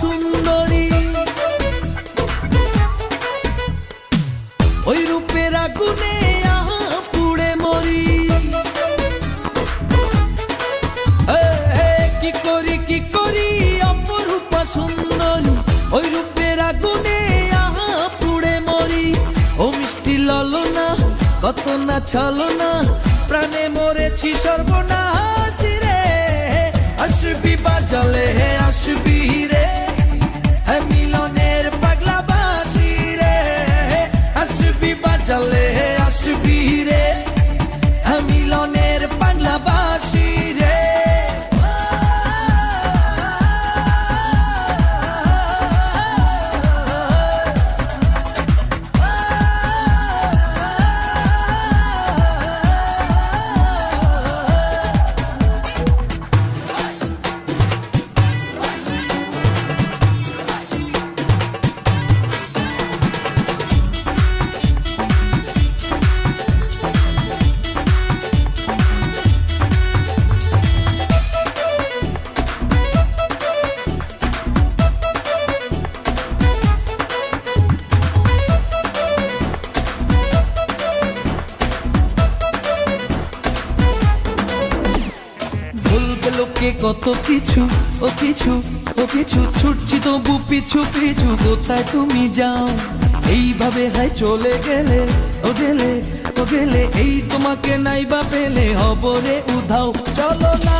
সুন্দরী, ওই রূপের আগুনে আহা পুড়ে মরি। কি করি অপরূপা সুন্দরী, ওই রূপের আগুনে আহা পুড়ে মরি। ও মিষ্টি ললনা, কত না ছলনা, প্রাণে মরেছি সর্বনাশ রে। আসবি বাজালে আসবি রে, মিলনের পাগলা বাসি রে। আসবি বাজালে আসবি রে, মিলনের পাগলা বাসি রে। লোকে কত কিছু, ও কিছু, ও কিছু, ছুটছি তবু পিছু পিছু। কোথায় তুমি যাও এইভাবে হাই চলে গেলে, ও গেলে, ও গেলে, এই তোমাকে নাইবা পেলে হব রে উধাও। চলো না